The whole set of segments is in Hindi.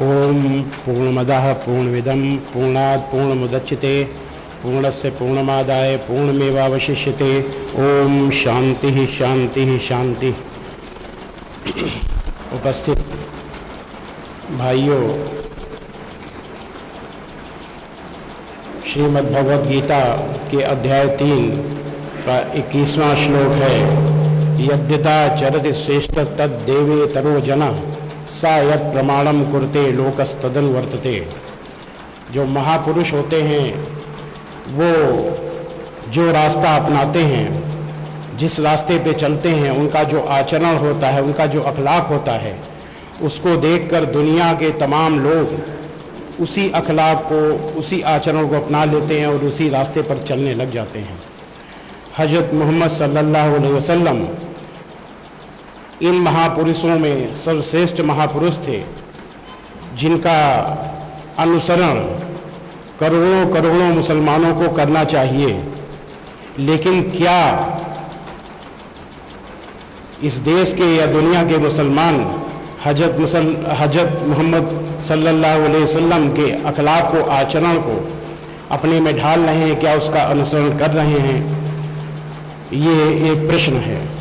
ओम पूर्णमदः पूर्णमिदं पूर्णात् पूर्णमुदच्यते पूर्णस्य पूर्णमादाय पूर्णमेवावशिष्यते। ओम शांति शांति शांति। उपस्थित भाइयों, श्रीमद् भगवद गीता के अध्याय 3 का 21वां श्लोक है, यद्यथा चरति श्रेष्ठ तद देवे तरो जना सा यत् प्रमाणम कुरते लोकस्तदन वर्तते। जो महापुरुष होते हैं वो जो रास्ता अपनाते हैं, जिस रास्ते पे चलते हैं, उनका जो आचरण होता है, उनका जो अखलाक होता है, उसको देखकर दुनिया के तमाम लोग उसी अखलाक को, उसी आचरण को अपना लेते हैं और उसी रास्ते पर चलने लग जाते हैं। हजरत मोहम्मद सल्लल्लाहु अलैहि वसल्लम इन महापुरुषों में सर्वश्रेष्ठ महापुरुष थे, जिनका अनुसरण करोड़ों करोड़ों मुसलमानों को करना चाहिए। लेकिन क्या इस देश के या दुनिया के मुसलमान हजरत मोहम्मद सल्लल्लाहु अलैहि वसल्लम के अखलाक को, आचरण को अपने में ढाल रहे हैं? क्या उसका अनुसरण कर रहे हैं? ये एक प्रश्न है।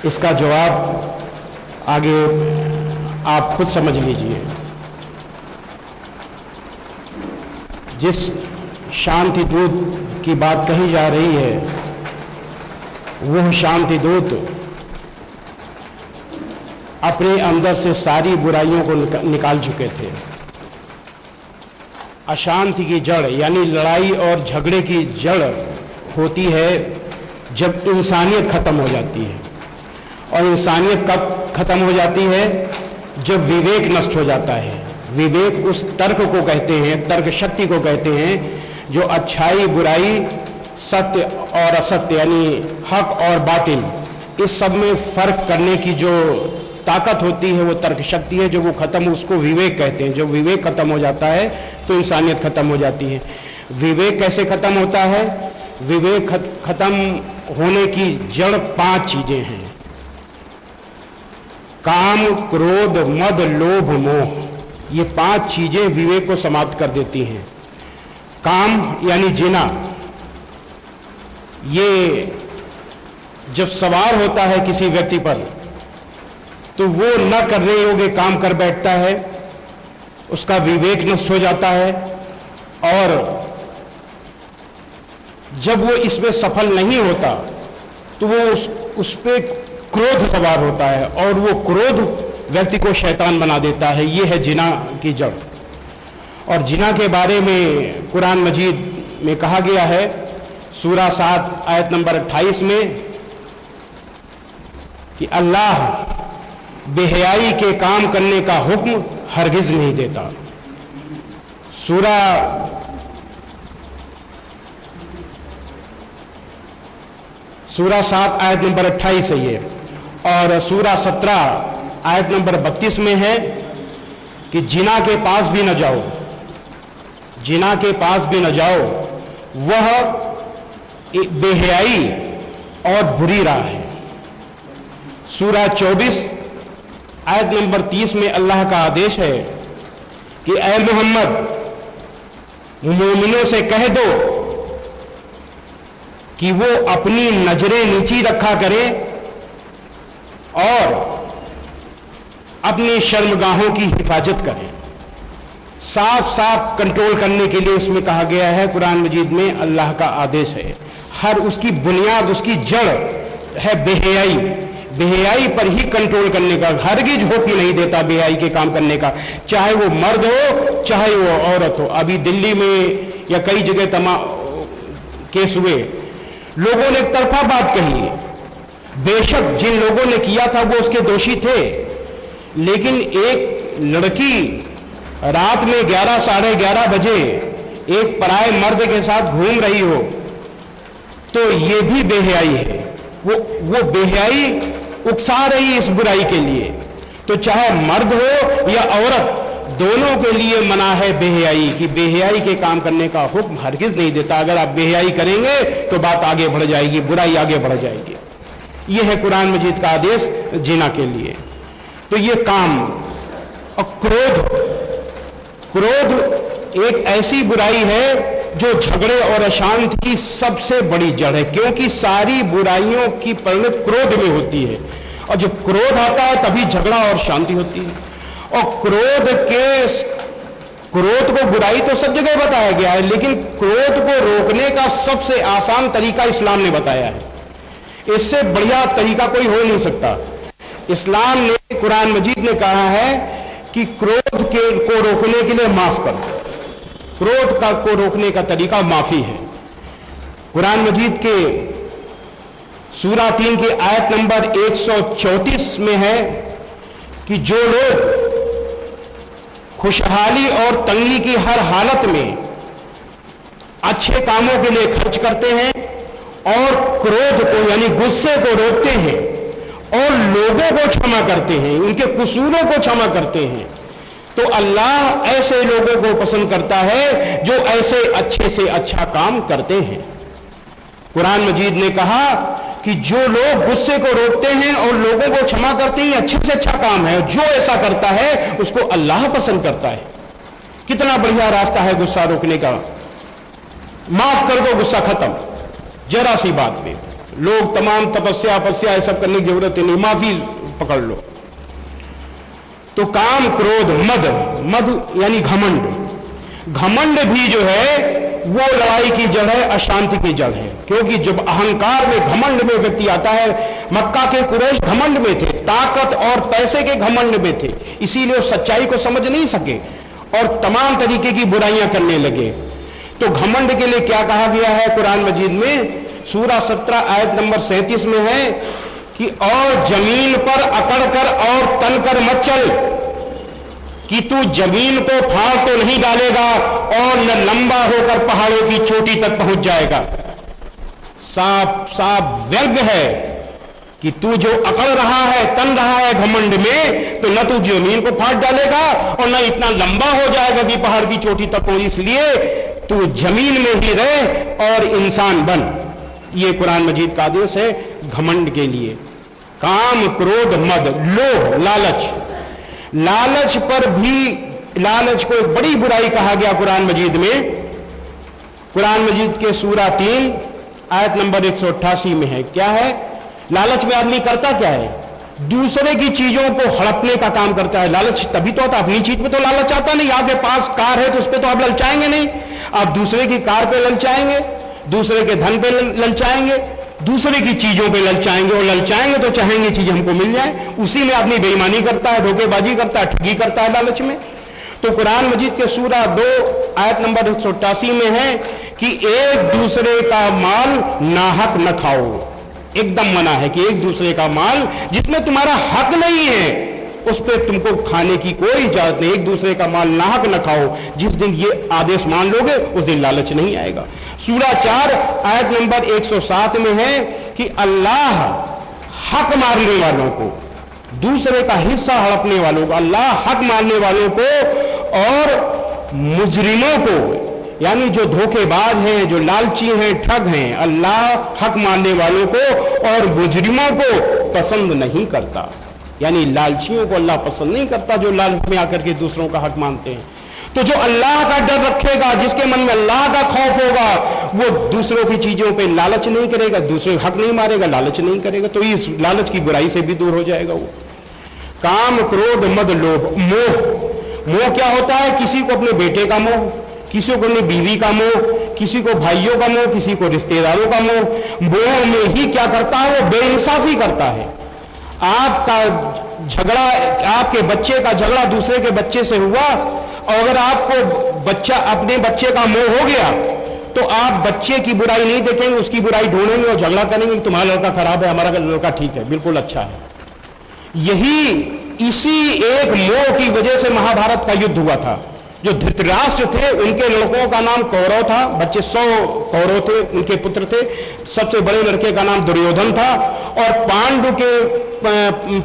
इसका जवाब आगे आप खुद समझ लीजिए। जिस शांति दूत की बात कही जा रही है, वह शांति दूत अपने अंदर से सारी बुराइयों को निकाल चुके थे। अशांति की जड़ यानी लड़ाई और झगड़े की जड़ होती है जब इंसानियत खत्म हो जाती है, और इंसानियत कब खत्म हो जाती है? जब विवेक नष्ट हो जाता है। विवेक उस तर्क को कहते हैं, तर्क शक्ति को कहते हैं, जो अच्छाई बुराई, सत्य और असत्य यानी हक और बातिल, इस सब में फर्क करने की जो ताकत होती है वो तर्क शक्ति है। जो वो खत्म, उसको विवेक कहते हैं। जब विवेक खत्म हो जाता है तो इंसानियत खत्म हो जाती है। विवेक कैसे खत्म होता है? विवेक खत्म होने की जड़ 5 चीजें हैं: काम, क्रोध, मद, लोभ, मोह। ये 5 चीजें विवेक को समाप्त कर देती हैं। काम यानी जिना, ये जब सवार होता है किसी व्यक्ति पर तो वो न करने योग्य काम कर बैठता है, उसका विवेक नष्ट हो जाता है, और जब वो इसमें सफल नहीं होता तो वो उस पे क्रोध सवार होता है, और वो क्रोध व्यक्ति को शैतान बना देता है। ये है जिना की जड़। और जिना के बारे में कुरान मजीद में कहा गया है, सूरा 7 आयत नंबर 28 में, कि अल्लाह बेहयाई के काम करने का हुक्म हरगिज नहीं देता। सूरा 7 आयत नंबर 28 है ये। और सूरा 17 आयत नंबर 32 में है कि जिना के पास भी न जाओ, जिना के पास भी न जाओ, वह एक बेहयाई और बुरी राह है। सूरा 24 आयत नंबर 30 में अल्लाह का आदेश है कि ऐ मोहम्मद, मोमिनों से कह दो कि वो अपनी नजरें नीची रखा करें और अपनी शर्मगाहों की हिफाजत करें। साफ साफ कंट्रोल करने के लिए उसमें कहा गया है, कुरान मजीद में अल्लाह का आदेश है। हर उसकी बुनियाद, उसकी जड़ है बेहयाई। बेहयाई पर ही कंट्रोल करने का हरगिज हुक्म नहीं देता बेहयाई के काम करने का, चाहे वो मर्द हो चाहे वो औरत हो। अभी दिल्ली में या कई जगह केस हुए, लोगों ने एक तरफा बात कही है। बेशक जिन लोगों ने किया था वो उसके दोषी थे, लेकिन एक लड़की रात में 11 साढ़े 11 बजे एक पराये मर्द के साथ घूम रही हो तो ये भी बेहयाई है। वो बेहयाई उकसा रही इस बुराई के लिए। तो चाहे मर्द हो या औरत, दोनों के लिए मना है बेहयाई, कि बेहयाई के काम करने का हुक्म हरगिज नहीं देता। अगर आप बेहयाई करेंगे तो बात आगे बढ़ जाएगी, बुराई आगे बढ़ जाएगी। यह है कुरान मजीद का आदेश जिना के लिए। तो ये काम और क्रोध क्रोध एक ऐसी बुराई है जो झगड़े और अशांति की सबसे बड़ी जड़ है, क्योंकि सारी बुराइयों की परिणति क्रोध में होती है, और जब क्रोध आता है तभी झगड़ा और शांति होती है। और क्रोध को बुराई तो सब जगह बताया गया है, लेकिन क्रोध को रोकने का सबसे आसान तरीका इस्लाम ने बताया है। इससे बढ़िया तरीका कोई हो नहीं सकता। इस्लाम ने, कुरान मजीद ने कहा है कि क्रोध को रोकने के लिए माफ करो। क्रोध को रोकने का तरीका माफी है। कुरान मजीद के सूरा 3 की आयत नंबर 134 में है कि जो लोग खुशहाली और तंगी की हर हालत में अच्छे कामों के लिए खर्च करते हैं और क्रोध को यानी गुस्से को रोकते हैं और लोगों को क्षमा करते हैं, उनके कसूरों को क्षमा करते हैं, तो अल्लाह ऐसे लोगों को पसंद करता है जो ऐसे अच्छे से अच्छा काम करते हैं। कुरान मजीद ने कहा कि जो लोग गुस्से को रोकते हैं और लोगों को क्षमा करते हैं, अच्छे से अच्छा काम है। जो ऐसा करता है उसको अल्लाह पसंद करता है। कितना बढ़िया रास्ता है गुस्सा रोकने का। माफ कर दो, गुस्सा खत्म, जरा सी बात पे। लोग तमाम तपस्या ये सब करने की जरूरत नहीं, माफी पकड़ लो। तो काम, क्रोध, मद यानी घमंड। घमंड भी जो है वो लड़ाई की जड़ है, अशांति की जड़ है। क्योंकि जब अहंकार में, घमंड में व्यक्ति आता है, मक्का के कुरैश घमंड में थे, ताकत और पैसे के घमंड में थे, इसीलिए वो सच्चाई को समझ नहीं सके और तमाम तरीके की बुराइयां करने लगे। तो घमंड के लिए क्या कहा गया है कुरान मजीद में? सूरा 17 आयत नंबर 37 में है कि और जमीन पर अकड़ कर और तन कर मत चल, कि तू जमीन को फाड़ तो नहीं डालेगा और न लंबा होकर पहाड़ों की चोटी तक पहुंच जाएगा। साफ साफ व्यर्थ है कि तू जो अकड़ रहा है, तन रहा है घमंड में, तो न तू जमीन को फाड़ डालेगा और न इतना लंबा हो जाएगा कि पहाड़ की चोटी तक हो। इसलिए तू जमीन में ही रह और इंसान बन। ये कुरान मजीद का आदेश है घमंड के लिए। काम, क्रोध, मद, लोभ, लालच। लालच पर भी, लालच को एक बड़ी बुराई कहा गया कुरान मजीद में। कुरान मजीद के सूरा 3 आयत नंबर 188 में है। क्या है? लालच में आदमी करता क्या है? दूसरे की चीजों को हड़पने का काम करता है। लालच तभी तो आता, अपनी चीज पे तो लालच आता नहीं। आपके पास कार है तो उस पर तो आप ललचाएंगे नहीं, आप दूसरे की कार पे ललचाएंगे, दूसरे के धन पे ललचाएंगे, दूसरे की चीजों पे ललचाएंगे, और ललचाएंगे तो चाहेंगे चीज हमको मिल जाए। उसी में आदमी बेईमानी करता है, धोखेबाजी करता है, ठगी करता है लालच में। तो कुरान मजीद के सूरा 2 आयत नंबर 188 में है कि एक दूसरे का माल नाहक न खाओ। एकदम मना है कि एक दूसरे का माल जिसमें तुम्हारा हक नहीं है उस पर तुमको खाने की कोई इजाजत नहीं। एक दूसरे का माल नाहक न खाओ। जिस दिन ये आदेश मान लोगे उस दिन लालच नहीं आएगा। सूरा 4 आयत नंबर 107 में है कि अल्लाह हक मारने वालों को, दूसरे का हिस्सा हड़पने वालों को, अल्लाह हक मारने वालों को और मुजरिमों को, यानी जो धोखेबाज हैं, जो लालची हैं, ठग हैं, अल्लाह हक मानने वालों को और मुजरिमों को पसंद नहीं करता। यानी लालचियों को अल्लाह पसंद नहीं करता जो लालच में आकर के दूसरों का हक मानते हैं। तो जो अल्लाह का डर रखेगा, जिसके मन में अल्लाह का खौफ होगा, वो दूसरों की चीजों पे लालच नहीं करेगा, दूसरे हक नहीं मारेगा, लालच नहीं करेगा, तो इस लालच की बुराई से भी दूर हो जाएगा वो। काम, क्रोध, मद, लोभ, मोह। मोह क्या होता है? किसी को अपने बेटे का मोह, किसी को अपनी बीवी का मोह, किसी को भाइयों का मोह, किसी को रिश्तेदारों का मोह। मोह में ही क्या करता है? वो बेइंसाफी करता है। आपका झगड़ा, आपके बच्चे का झगड़ा दूसरे के बच्चे से हुआ, और अगर आपको बच्चा, अपने बच्चे का मोह हो गया, तो आप बच्चे की बुराई नहीं देखेंगे, उसकी बुराई ढूंढेंगे और झगड़ा करेंगे कि तुम्हारा लड़का खराब है, हमारा लड़का ठीक है, बिल्कुल अच्छा है। इसी एक मोह की वजह से महाभारत का युद्ध हुआ था। जो धृतराष्ट्र थे, उनके लड़कों का नाम कौरव था, बच्चे 100 कौरव थे, उनके पुत्र थे। सबसे बड़े लड़के का नाम दुर्योधन था, और पांडु के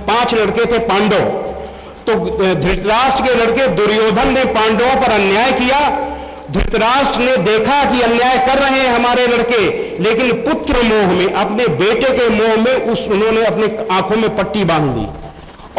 5 लड़के थे, पांडव। तो धृतराष्ट्र के लड़के दुर्योधन ने पांडवों पर अन्याय किया। धृतराष्ट्र ने देखा कि अन्याय कर रहे हैं हमारे लड़के, लेकिन पुत्र मोह में, अपने बेटे के मोह में उन्होंने अपने आंखों में पट्टी बांध दी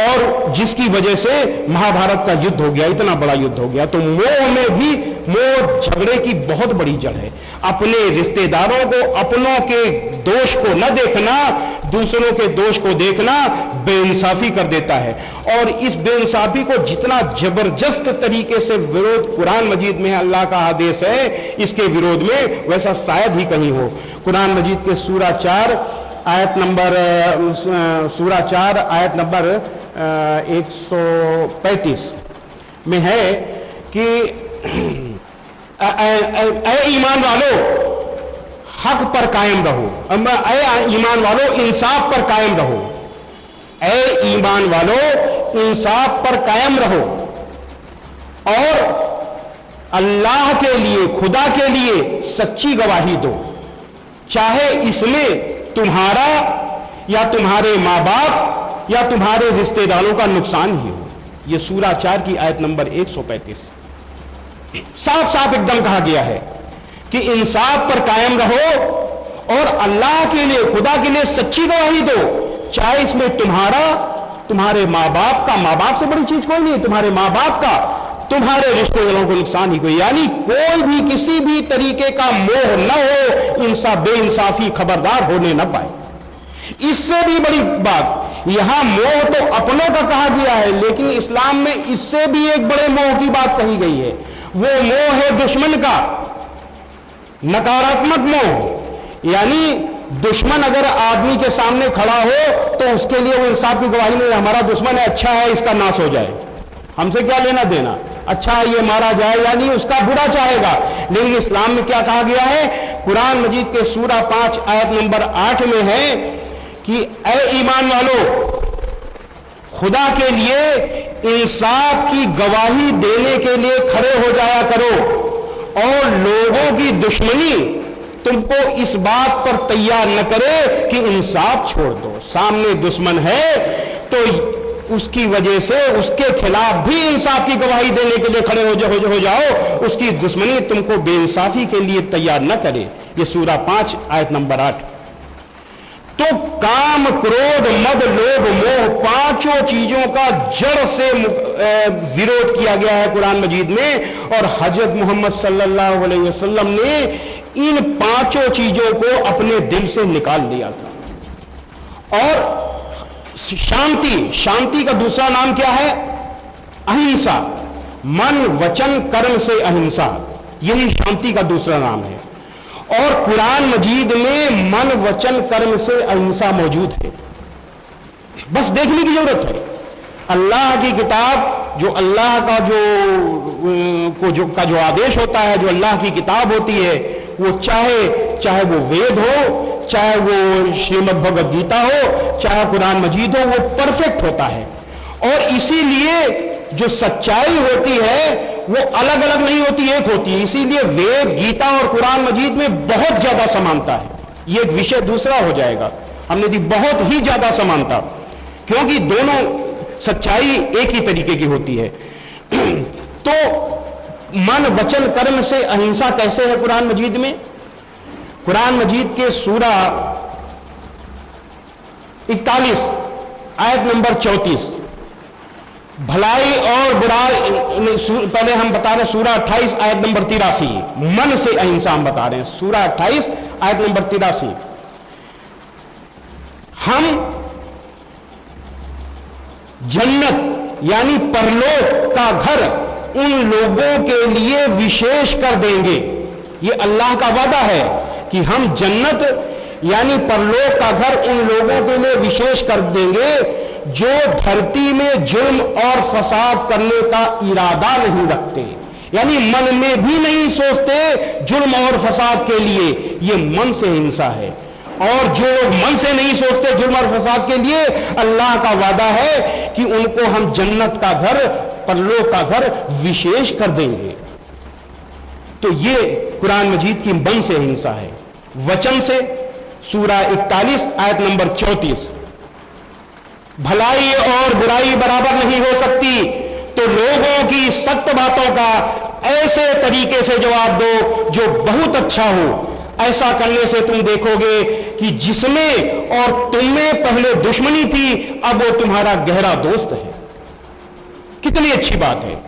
और जिसकी वजह से महाभारत का युद्ध हो गया, इतना बड़ा युद्ध हो गया। तो मोह में भी, मोह झगड़े की बहुत बड़ी जड़ है। अपने रिश्तेदारों को, अपनों के दोष को न देखना, दूसरों के दोष को देखना बेइंसाफी कर देता है। और इस बेइंसाफी को जितना जबरदस्त तरीके से विरोध कुरान मजीद में अल्लाह का आदेश है इसके विरोध में, वैसा शायद ही कहीं हो। कुरान मजीद के सूरा 4 आयत नंबर 135 में है कि ऐ ईमान वालों हक पर कायम रहो, ऐ ईमान वालों इंसाफ पर कायम रहो, ऐ ईमान वालों इंसाफ पर कायम रहो और अल्लाह के लिए, खुदा के लिए सच्ची गवाही दो, चाहे इसमें तुम्हारा या तुम्हारे माँ बाप या तुम्हारे रिश्तेदारों का नुकसान ही हो। यह सूरा 4 की आयत नंबर 135 साफ साफ एकदम कहा गया है कि इंसाफ पर कायम रहो और अल्लाह के लिए, खुदा के लिए सच्ची गवाही दो, चाहे इसमें तुम्हारा, तुम्हारे माँ बाप का, माँ बाप से बड़ी चीज कोई नहीं, तुम्हारे माँ बाप का, तुम्हारे रिश्तेदारों को नुकसान ही कोई, यानी कोई भी किसी भी तरीके का मोह न हो, इंसाफ, बेइंसाफी खबरदार होने न पाए। इससे भी बड़ी बात, यहां मोह तो अपनों का कहा गया है, लेकिन इस्लाम में इससे भी एक बड़े मोह की बात कही गई है। वो मोह है दुश्मन का, नकारात्मक मोह, यानी दुश्मन अगर आदमी के सामने खड़ा हो तो उसके लिए वो इंसाफ की गवाही नहीं, हमारा दुश्मन है, अच्छा है इसका नाश हो जाए, हमसे क्या लेना देना, अच्छा है ये मारा जाए, यानी उसका बुरा चाहेगा। लेकिन इस्लाम में क्या कहा गया है? कुरान मजीद के सूरा 5 आयत नंबर 8 में है कि ऐ ईमान वालों खुदा के लिए इंसाफ की गवाही देने के लिए खड़े हो जाया करो और लोगों की दुश्मनी तुमको इस बात पर तैयार न करे कि इंसाफ छोड़ दो। सामने दुश्मन है तो उसकी वजह से उसके खिलाफ भी इंसाफ की गवाही देने के लिए खड़े हो जाओ, उसकी दुश्मनी तुमको बेइंसाफी के लिए तैयार न करे। ये सूरा 5 आयत नंबर 8। तो काम, क्रोध, मद, लोभ, मोह, पांचों चीजों का जड़ से विरोध किया गया है कुरान मजीद में, और हजरत मोहम्मद सल्लल्लाहु अलैहि वसल्लम ने इन पांचों चीजों को अपने दिल से निकाल दिया था। और शांति का दूसरा नाम क्या है? अहिंसा। मन, वचन, कर्म से अहिंसा, यही शांति का दूसरा नाम है। और कुरान मजीद में मन, वचन, कर्म से अहिंसा मौजूद है, बस देखने की जरूरत है। अल्लाह की किताब, जो अल्लाह का जो आदेश होता है, जो अल्लाह की किताब होती है, वो चाहे वो वेद हो, चाहे वो श्रीमद् भगवद गीता हो, चाहे कुरान मजीद हो, वो परफेक्ट होता है। और इसीलिए जो सच्चाई होती है वो अलग अलग नहीं होती, एक होती है। इसीलिए वेद, गीता और कुरान मजीद में बहुत ज्यादा समानता है। ये एक विषय दूसरा हो जाएगा, हमने दी बहुत ही ज्यादा समानता, क्योंकि दोनों सच्चाई एक ही तरीके की होती है। तो मन, वचन, कर्म से अहिंसा कैसे है कुरान मजीद में? कुरान मजीद के सूरा 41 आयत नंबर 34, भलाई और बुराई, पहले हम बता रहे हैं सूरा 28 आयत नंबर 83, मन से अहिंसा हम बता रहे हैं। सूरा 28 आयत नंबर 83, हम जन्नत यानी परलोक का घर उन लोगों के लिए विशेष कर देंगे। ये अल्लाह का वादा है कि हम जन्नत यानी परलोक का घर उन लोगों के लिए विशेष कर देंगे जो धरती में जुल्म और फसाद करने का इरादा नहीं रखते, यानी मन में भी नहीं सोचते जुल्म और फसाद के लिए। ये मन से हिंसा है। और जो लोग मन से नहीं सोचते जुल्म और फसाद के लिए, अल्लाह का वादा है कि उनको हम जन्नत का घर, परलोक का घर विशेष कर देंगे। तो ये कुरान मजीद की मन से हिंसा है। वचन से सूरा 41 आयत नंबर 34, भलाई और बुराई बराबर नहीं हो सकती, तो लोगों की सख्त बातों का ऐसे तरीके से जवाब दो जो बहुत अच्छा हो, ऐसा करने से तुम देखोगे कि जिसमें और तुम्हें पहले दुश्मनी थी अब वो तुम्हारा गहरा दोस्त है। कितनी अच्छी बात है।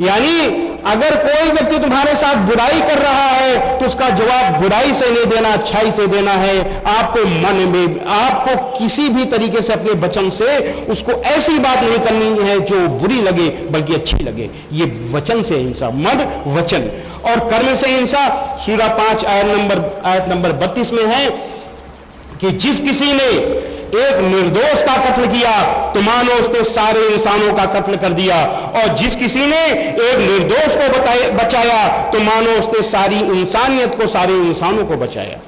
यानी अगर कोई व्यक्ति तुम्हारे साथ बुराई कर रहा है तो उसका जवाब बुराई से नहीं देना, अच्छाई से देना है। आपको मन में, आपको किसी भी तरीके से अपने वचन से उसको ऐसी बात नहीं करनी है जो बुरी लगे बल्कि अच्छी लगे। ये वचन से हिंसा, मन, वचन और कर्म से हिंसा। सूरा 5 आयत नंबर 32 में है कि जिस किसी ने एक निर्दोष का कत्ल किया तो मानो उसने सारे इंसानों का कत्ल कर दिया, और जिस किसी ने एक निर्दोष को बचाया तो मानो उसने सारी इंसानियत को, सारे इंसानों को बचाया।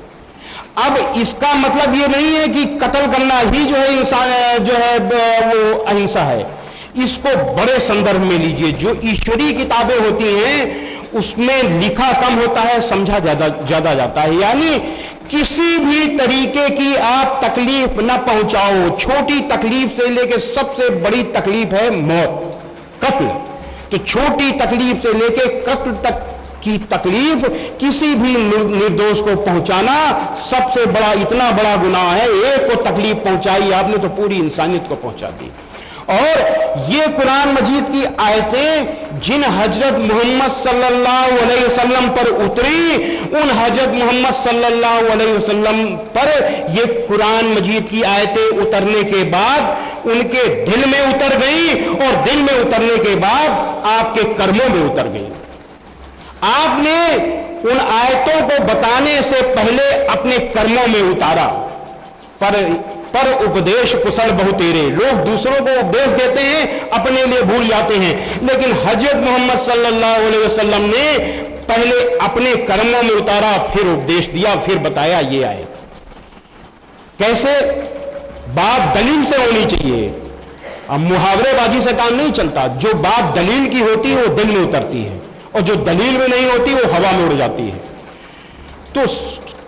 अब इसका मतलब ये नहीं है कि कत्ल करना ही जो है इंसान जो है वो अहिंसा है। इसको बड़े संदर्भ में लीजिए। जो ईश्वरीय किताबें होती हैं उसमें लिखा कम होता है, समझा ज्यादा जाता है। यानी किसी भी तरीके की आप तकलीफ न पहुंचाओ। छोटी तकलीफ से लेकर सबसे बड़ी तकलीफ है मौत, कत्ल। तो छोटी तकलीफ से लेकर कत्ल तक की तकलीफ किसी भी निर्दोष को पहुंचाना सबसे बड़ा, इतना बड़ा गुनाह है। एक को तकलीफ पहुंचाई आपने तो पूरी इंसानियत को पहुंचा दी। और ये कुरान मजीद की आयतें जिन हजरत मोहम्मद सल्लल्लाहु अलैहि वसल्लम पर उतरी, उन हजरत मोहम्मद सल्लल्लाहु अलैहि वसल्लम पर ये कुरान मजीद की आयतें उतरने के बाद उनके दिल में उतर गई, और दिल में उतरने के बाद आपके कर्मों में उतर गई। आपने उन आयतों को बताने से पहले अपने कर्मों में उतारा। पर उपदेश कुशल बहुतेरे। लोग दूसरों को उपदेश देते हैं, अपने लिए भूल जाते हैं। लेकिन हजरत मोहम्मद सल्लल्लाहु अलैहि वसल्लम ने पहले अपने कर्मों में उतारा, फिर उपदेश दिया, फिर बताया। ये आए कैसे? बात दलील से होनी चाहिए। अब मुहावरेबाजी से काम नहीं चलता। जो बात दलील की होती है वो दिल में उतरती है, और जो दलील में नहीं होती वो हवा में उड़ जाती है। तो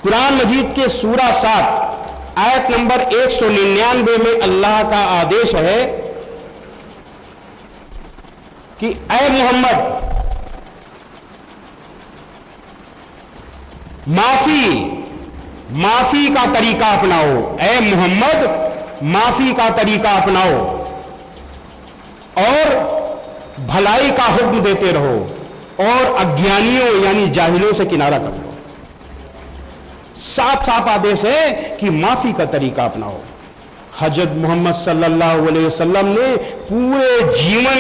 कुरान मजीद के सूरा 7 आयत नंबर 199 में अल्लाह का आदेश है कि ऐ मोहम्मद, माफी का तरीका अपनाओ। ऐ मोहम्मद, माफी का तरीका अपनाओ और भलाई का हुक्म देते रहो, और अज्ञानियों यानी जाहिलों से किनारा कर लो। साफ साफ आदेश है कि माफी का तरीका अपनाओ। हजरत मोहम्मद सल्लल्लाहु अलैहि वसल्लम ने पूरे जीवन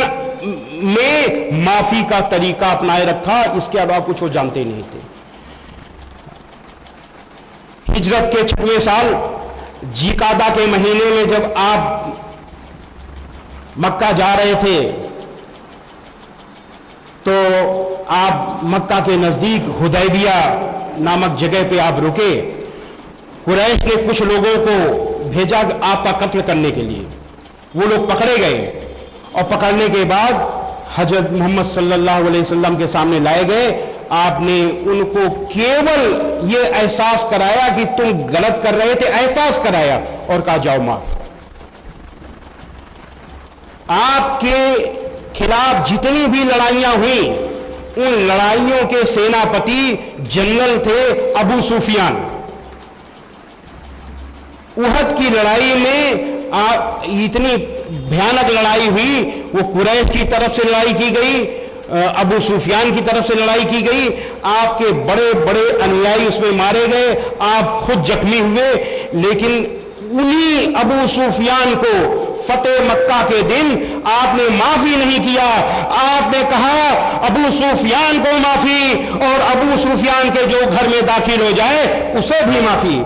में माफी का तरीका अपनाए रखा, इसके अलावा कुछ वो जानते नहीं थे। हिजरत के 6वें साल जिकादा के महीने में जब आप मक्का जा रहे थे तो आप मक्का के नजदीक हुदैबिया नामक जगह पे आप रुके। कुरैश ने कुछ लोगों को भेजा आपका कत्ल करने के लिए। वो लोग पकड़े गए, और पकड़ने के बाद हजरत मोहम्मद सल्लल्लाहु अलैहि वसल्लम के सामने लाए गए। आपने उनको केवल ये एहसास कराया कि तुम गलत कर रहे थे, एहसास कराया, और कहा जाओ माफ। आपके खिलाफ जितनी भी लड़ाइयां हुई, उन लड़ाइयों के सेनापति जनरल थे अबू सुफियान। उहद की लड़ाई में इतनी भयानक लड़ाई हुई, वो कुरैश की तरफ से लड़ाई की गई, अबू सुफियान की तरफ से लड़ाई की गई। आपके बड़े बड़े अनुयायी उसमें मारे गए, आप खुद जख्मी हुए। लेकिन उन्हीं अबू सुफियान को फतेह मक्का के दिन आपने माफी नहीं किया। आपने कहा अबू सुफियान को माफी, और अबू सुफियान के जो घर में दाखिल हो जाए उसे भी माफी,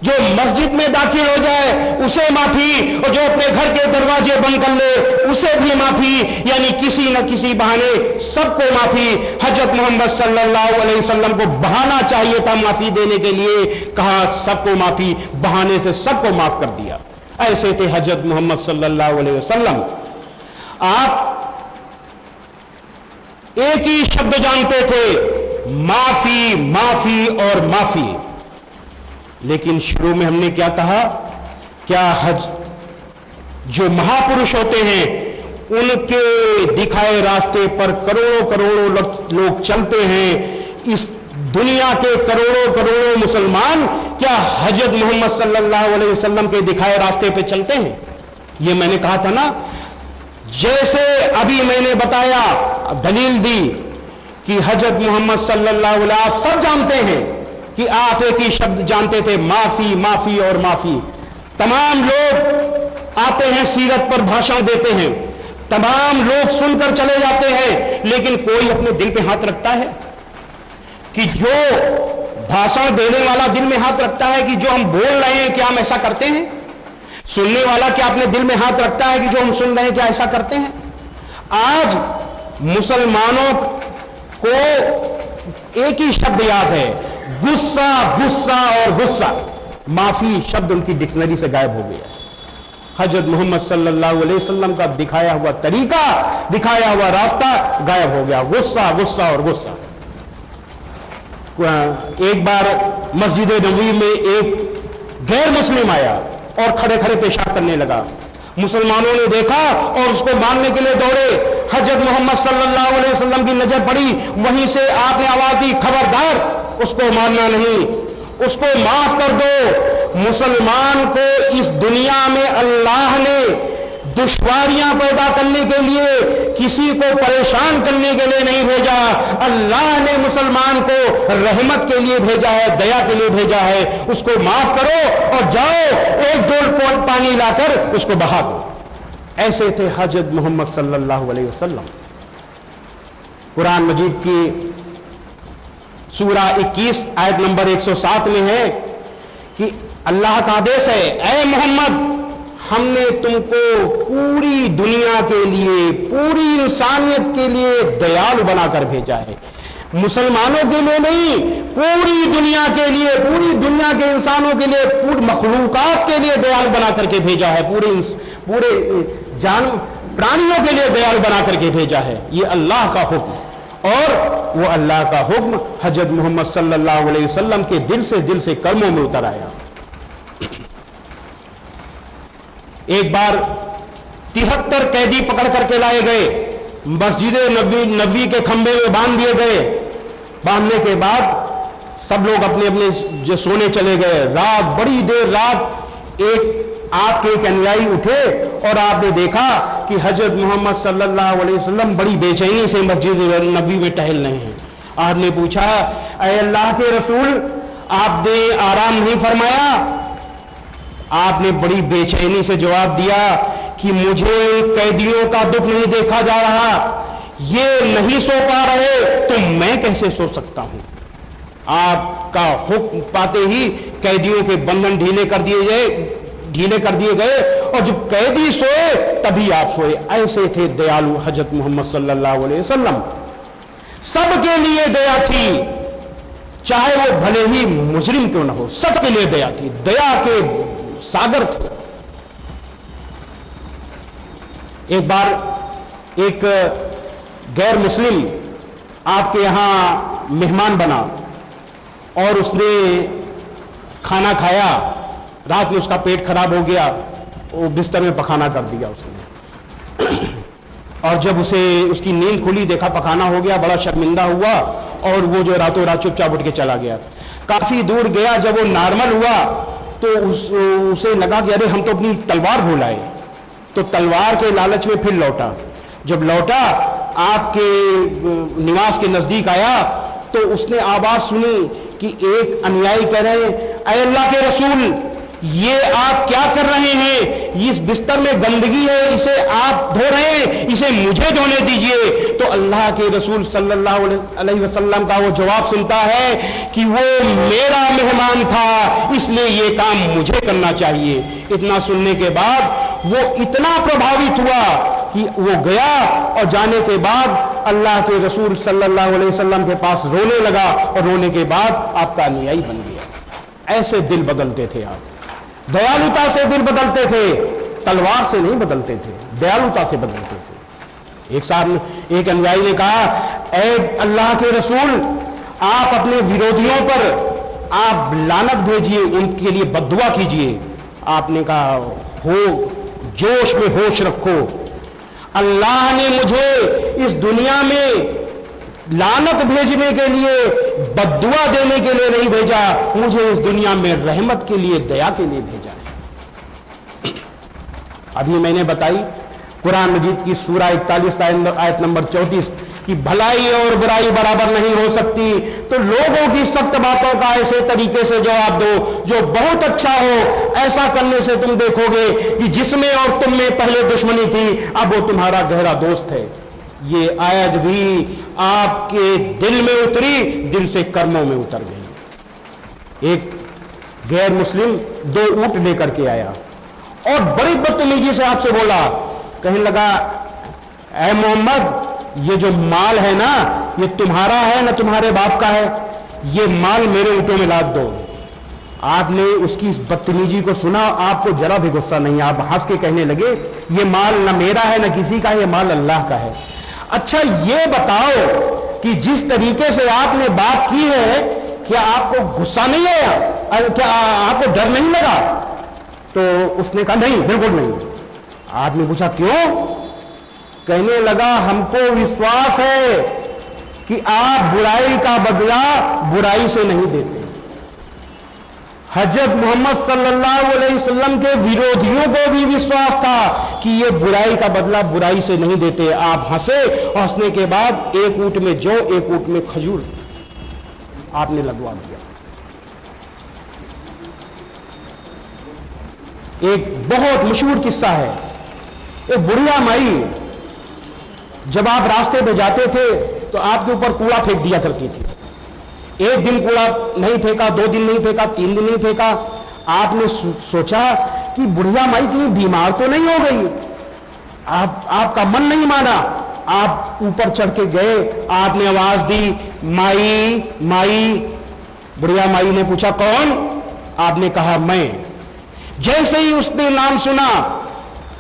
जो मस्जिद में दाखिल हो जाए उसे माफी, और जो अपने घर के दरवाजे बंद कर ले उसे भी माफी। यानी किसी न किसी बहाने सबको माफी। हजरत मोहम्मद सल्लल्लाहु अलैहि वसल्लम को बहाना चाहिए था माफी देने के लिए, कहा सबको माफी, बहाने से सबको माफ कर दिया। ऐसे थे हजरत मोहम्मद सल्लल्लाहु अलैहि वसल्लम। आप एक ही शब्द जानते थे, माफी, माफी और माफी। लेकिन शुरू में हमने क्या कहा? क्या जो महापुरुष होते हैं उनके दिखाए रास्ते पर करोड़ों करोड़ों लोग चलते हैं। इस दुनिया के करोड़ों करोड़ों मुसलमान क्या हजरत मोहम्मद सल्लल्लाहु अलैहि वसल्लम के दिखाए रास्ते पे चलते हैं? ये मैंने कहा था ना, जैसे अभी मैंने बताया, दलील दी कि हजरत मोहम्मद सल्लल्लाहु अलैहि, आप सब जानते हैं कि आप एक ही शब्द जानते थे, माफी माफी और माफी। तमाम लोग आते हैं, सीरत पर भाषण देते हैं, तमाम लोग सुनकर चले जाते हैं, लेकिन कोई अपने दिल पे हाथ रखता है कि जो भाषण देने वाला दिल में हाथ रखता है कि जो हम बोल रहे हैं क्या हम ऐसा करते हैं? सुनने वाला क्या अपने दिल में हाथ रखता है कि जो हम सुन रहे हैं क्या ऐसा करते हैं? आज मुसलमानों को एक ही शब्द याद है, गुस्सा, गुस्सा और गुस्सा। माफी शब्द उनकी डिक्शनरी से गायब हो गया। हजरत मोहम्मद सल्लल्लाहु अलैहि वसल्लम का दिखाया हुआ तरीका, दिखाया हुआ रास्ता गायब हो गया। गुस्सा, गुस्सा और गुस्सा। एक बार मस्जिद नबवी में एक गैर मुस्लिम आया और खड़े खड़े पेशाब करने लगा। मुसलमानों ने देखा और उसको मारने के लिए दौड़े। हजरत मोहम्मद सल्लल्लाहु अलैहि वसल्लम की नजर पड़ी, वहीं से आपने आवाज दी, खबरदार, उसको मारना नहीं, उसको माफ कर दो। मुसलमान को इस दुनिया में अल्लाह ने दुश्वारियां पैदा करने के लिए, किसी को परेशान करने के लिए नहीं भेजा। अल्लाह ने मुसलमान को रहमत के लिए भेजा है, दया के लिए भेजा है। उसको माफ करो और जाओ एक डोल पानी लाकर उसको बहा दो। ऐसे थे हजरत मोहम्मद सल्लल्लाहु अलैहि वसल्लम। कुरान मजीद की सूरा 21 आयत नंबर 107 में है कि अल्लाह का आदेश है, ऐ मोहम्मद, हमने तुमको पूरी दुनिया के लिए, पूरी इंसानियत के लिए दयालु बनाकर भेजा है। मुसलमानों के लिए नहीं, पूरी दुनिया के लिए, पूरी दुनिया के इंसानों के लिए, पूरी मखलूकात के लिए दयालु बना करके भेजा है। पूरे जान प्राणियों के लिए दयालु बना करके भेजा है। ये अल्लाह का हुक्म, और वो अल्लाह का हुक्म हजरत मोहम्मद सल्लल्लाहु अलैहि वसल्लम के दिल से कर्मों में उतर आया। एक बार 73 कैदी पकड़ करके लाए गए, मस्जिद नबवी के खंभे में बांध दिए गए। बांधने के बाद सब लोग अपने अपने जो सोने चले गए। रात, बड़ी देर रात आपके एक अनुयायी उठे और आपने देखा कि हजरत मोहम्मद सल्लल्लाहु अलैहि वसल्लम बड़ी बेचैनी से मस्जिद नबवी में टहल रहे हैं। आपने पूछा, ऐ अल्लाह के रसूल, आपने आराम नहीं फरमाया? आपने बड़ी बेचैनी से जवाब दिया कि मुझे कैदियों का दुख नहीं देखा जा रहा, ये नहीं सो पा रहे, तो मैं कैसे सो सकता हूं? आपका हुक्म पाते ही कैदियों के बंधन ढीले कर दिए गए और जब कैदी सोए तभी आप सोए। ऐसे थे दयालु हजरत मोहम्मद सल्लल्लाहु अलैहि वसल्लम। सबके लिए दया थी, चाहे वो भले ही मुजरिम क्यों ना हो, सबके लिए दया थी, दया के सागर थे। एक बार एक गैर मुस्लिम आपके यहां मेहमान बना और उसने खाना खाया। रात में उसका पेट खराब हो गया, वो बिस्तर में पखाना कर दिया उसने। और जब उसकी नींद खुली, देखा पखाना हो गया, बड़ा शर्मिंदा हुआ और वो जो रातों रात चुपचाप उठ के चला गया। काफी दूर गया, जब वो नॉर्मल हुआ तो उसे लगा कि अरे हम तो अपनी तलवार भूल आए, तो तलवार के लालच में फिर लौटा। जब लौटा, आपके निवास के नजदीक आया तो उसने आवाज सुनी कि एक अनुयायी कह रहे, ऐ अल्लाह के रसूल, ये आप क्या कर रहे हैं? इस बिस्तर में गंदगी है, इसे आप धो रहे हैं, इसे मुझे धोने दीजिए। तो अल्लाह के रसूल सल्लल्लाहु अलैहि वसल्लम का वो जवाब सुनता है कि वो मेरा मेहमान था, इसलिए ये काम मुझे करना चाहिए। इतना सुनने के बाद वो इतना प्रभावित हुआ कि वो गया और जाने के बाद अल्लाह के रसूल सल्लल्लाहु अलैहि वसल्लम के पास रोने लगा और रोने के बाद आपका अनुयायी बन गया। ऐसे दिल बदलते थे आप, दयालुता से दिल बदलते थे, तलवार से नहीं बदलते थे, दयालुता से बदलते थे। एक अनुयायी ने कहा, ऐ अल्लाह के रसूल, आप अपने विरोधियों पर आप लानत भेजिए, उनके लिए बद्दुआ कीजिए। आपने कहा, हो जोश में होश रखो, अल्लाह ने मुझे इस दुनिया में लानत भेजने के लिए बद्दुआ देने के लिए नहीं भेजा, मुझे इस दुनिया में रहमत के लिए, दया के लिए भेजा है। अभी मैंने बताई कुरान मजीद की सूरा 41 आयत नंबर 34 कि भलाई और बुराई बराबर नहीं हो सकती, तो लोगों की सख्त बातों का ऐसे तरीके से जवाब दो जो बहुत अच्छा हो। ऐसा करने से तुम देखोगे कि जिसमें और तुम में पहले दुश्मनी थी, अब वो तुम्हारा गहरा दोस्त है। ये आयत भी आपके दिल में उतरी, दिल से कर्मों में उतर गई। एक गैर मुस्लिम 2 ऊंट लेकर के आया और बड़ी बदतमीजी से आपसे बोला, कहने लगा, ऐ मोहम्मद, ये जो माल है ना, ये तुम्हारा है ना तुम्हारे बाप का है, ये माल मेरे ऊँटों में लाद दो। आपने उसकी इस बदतमीजी को सुना, आपको जरा भी गुस्सा नहीं, आप हंस के कहने लगे, ये माल ना मेरा है ना किसी का है, ये माल अल्लाह का है। अच्छा ये बताओ कि जिस तरीके से आपने बात की है, क्या आपको गुस्सा नहीं आया? क्या आपको डर नहीं लगा? तो उसने कहा नहीं, बिल्कुल नहीं। आपने पूछा क्यों? कहने लगा, हमको विश्वास है कि आप बुराई का बदला बुराई से नहीं देते। हजरत मोहम्मद सल्लल्लाहु अलैहि वसल्लम के विरोधियों को भी विश्वास था कि ये बुराई का बदला बुराई से नहीं देते। आप हंसे और हंसने के बाद एक ऊंट में जौ, एक ऊंट में खजूर आपने लगवा दिया। एक बहुत मशहूर किस्सा है, एक बुढ़िया माई जब आप रास्ते पे जाते थे तो आपके ऊपर कूड़ा फेंक दिया करती थी। एक दिन कूड़ा नहीं फेंका, 2 दिन नहीं फेंका, 3 दिन नहीं फेंका। आपने सोचा कि बुढ़िया माई कहीं बीमार तो नहीं हो गई। आपका मन नहीं माना, आप ऊपर चढ़ के गए, आपने आवाज दी, माई माई। बुढ़िया माई ने पूछा कौन? आपने कहा मैं। जैसे ही उसने नाम सुना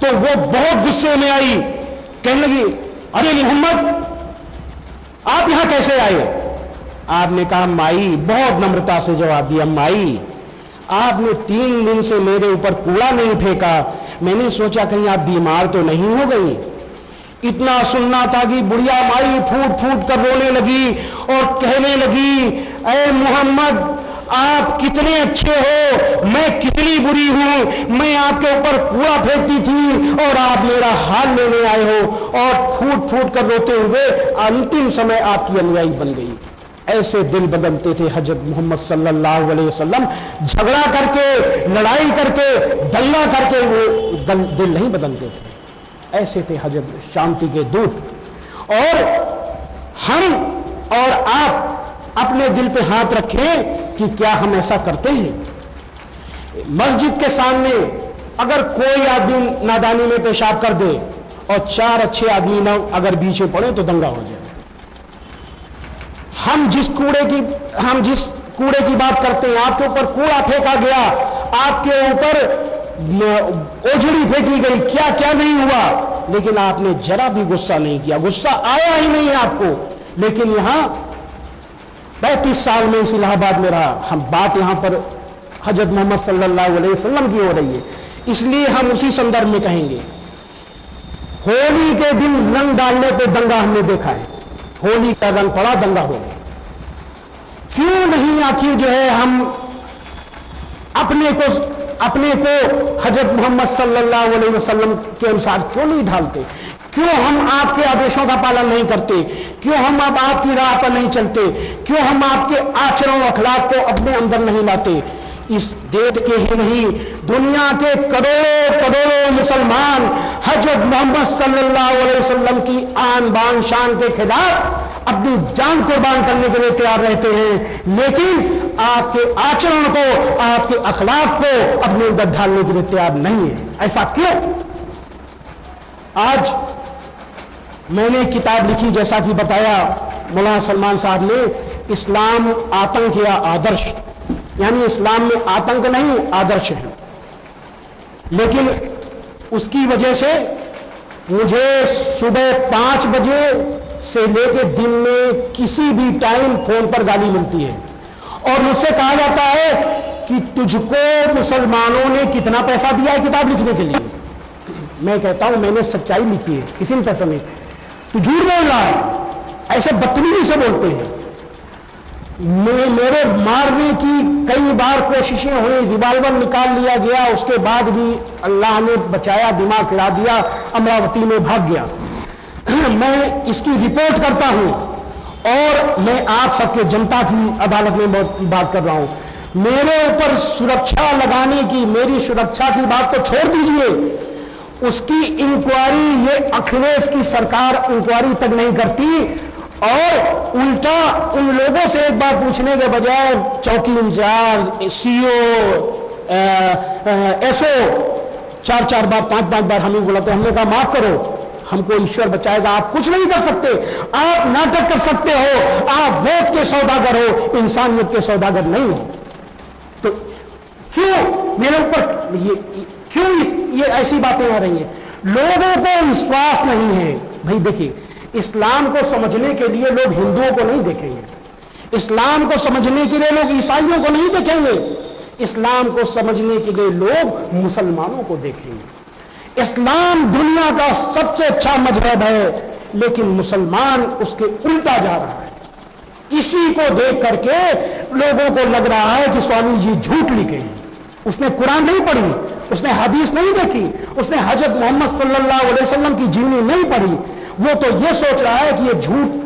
तो वो बहुत गुस्से में आई, कहने लगी, अरे मोहम्मद, आप यहां कैसे आए? आपने कहा माई, बहुत नम्रता से जवाब दिया, माई आपने 3 दिन से मेरे ऊपर कूड़ा नहीं फेंका, मैंने सोचा कहीं आप बीमार तो नहीं हो गई। इतना सुनना था कि बुढ़िया माई फूट फूट कर रोने लगी और कहने लगी, ऐ मोहम्मद, आप कितने अच्छे हो, मैं कितनी बुरी हूं। मैं आपके ऊपर कूड़ा फेंकती थी और आप मेरा हाल लेने आए हो, और फूट फूट कर रोते हुए अंतिम समय आपकी अनुयायी बन गई। ऐसे दिल बदलते थे हजरत मोहम्मद सल्लल्लाहु अलैहि वसल्लम। झगड़ा करके, लड़ाई करके, दंगा करके वो दिल नहीं बदलते थे। ऐसे थे हजरत शांति के दूत। और हम और आप अपने दिल पे हाथ रखें कि क्या हम ऐसा करते हैं? मस्जिद के सामने अगर कोई आदमी नादानी में पेशाब कर दे और 4 अच्छे आदमी ना अगर बीच में पड़े तो दंगा हो जाए। हम जिस कूड़े की बात करते हैं, आपके ऊपर कूड़ा फेंका गया, आपके ऊपर ओझड़ी फेंकी गई, क्या क्या नहीं हुआ, लेकिन आपने जरा भी गुस्सा नहीं किया, गुस्सा आया ही नहीं है आपको। लेकिन यहां 35 साल में इस इलाहाबाद में रहा, हम बात यहां पर हजरत मोहम्मद सल्लल्लाहु अलैहि वसल्लम की हो रही है, इसलिए हम उसी संदर्भ में कहेंगे। होली के दिन रंग डालने पे दंगा हमने देखा है, होली का रंग पड़ा, दंगा हो गया। क्यों नहीं आखिर जो है हम अपने को हजरत मोहम्मद सल्लल्लाहु अलैहि वसल्लम के अनुसार क्यों नहीं ढालते? क्यों हम आपके आदेशों का पालन नहीं करते? क्यों हम अब आपकी राह पर नहीं चलते? क्यों हम आपके आचरण और अखलाक को अपने अंदर नहीं लाते? इस देश के ही नहीं, दुनिया के करोड़ों करोड़ों मुसलमान हजरत मोहम्मद सल्लल्लाहु अलैहि वसल्लम की आन बान शान के खिलाफ अपनी जान कुर्बान करने के लिए तैयार रहते हैं, लेकिन आपके आचरण को, आपके अखलाक को अपने अंदर ढालने के लिए तैयार नहीं है। ऐसा क्यों? आज मैंने किताब लिखी, जैसा कि बताया मौलाना सलमान साहब ने, इस्लाम आतंक या आदर्श, यानी इस्लाम में आतंक नहीं, आदर्श है। लेकिन उसकी वजह से मुझे सुबह 5 बजे से लेकर दिन में किसी भी टाइम फोन पर गाली मिलती है, और मुझसे कहा जाता है कि तुझको मुसलमानों ने कितना पैसा दिया है किताब लिखने के लिए। मैं कहता हूं मैंने सच्चाई लिखी है, किसी ने पैसा नहीं। तू झूठ बोल रहा है, ऐसे बदतमीजी से बोलते हैं। मेरे मारने की कई बार कोशिशें हुई, रिवाल्वर निकाल लिया गया, उसके बाद भी अल्लाह ने बचाया, दिमाग फिरा दिया, अमरावती में भाग गया। मैं इसकी रिपोर्ट करता हूं और मैं आप सबके जनता की अदालत में बात कर रहा हूं। मेरे ऊपर सुरक्षा लगाने की, मेरी सुरक्षा की बात तो छोड़ दीजिए, उसकी इंक्वायरी, ये अखिलेश की सरकार इंक्वायरी तक नहीं करती और उल्टा उन लोगों से एक बार पूछने के बजाय चौकी इंचार्ज, सीओ, एसओ 4-4 बार 5-5 बार हमें बुलाते। हमने कहा माफ करो, हमको ईश्वर बचाएगा, आप कुछ नहीं कर सकते, आप नाटक कर सकते हो, आप वोट के सौदागर हो, इंसानियत के सौदागर नहीं हो। तो क्यों मेरे ऊपर क्यों ये ऐसी बातें आ रही हैं? लोगों को विश्वास नहीं है। भाई देखिए, इस्लाम को समझने के लिए लोग हिंदुओं को नहीं देखेंगे, इस्लाम को समझने के लिए लोग ईसाइयों को नहीं देखेंगे, इस्लाम को समझने के लिए लोग मुसलमानों को देखेंगे। इस्लाम दुनिया का सबसे अच्छा मजहब है, लेकिन मुसलमान उसके उल्टा जा रहा है। इसी को देख करके लोगों को लग रहा है कि स्वामी जी झूठ लिखे हैं। उसने कुरान नहीं पढ़ी, उसने हदीस नहीं देखी, उसने हजरत मोहम्मद सल्लल्लाहु अलैहि वसल्लम की जीवनी नहीं पढ़ी। वो तो ये सोच रहा है कि ये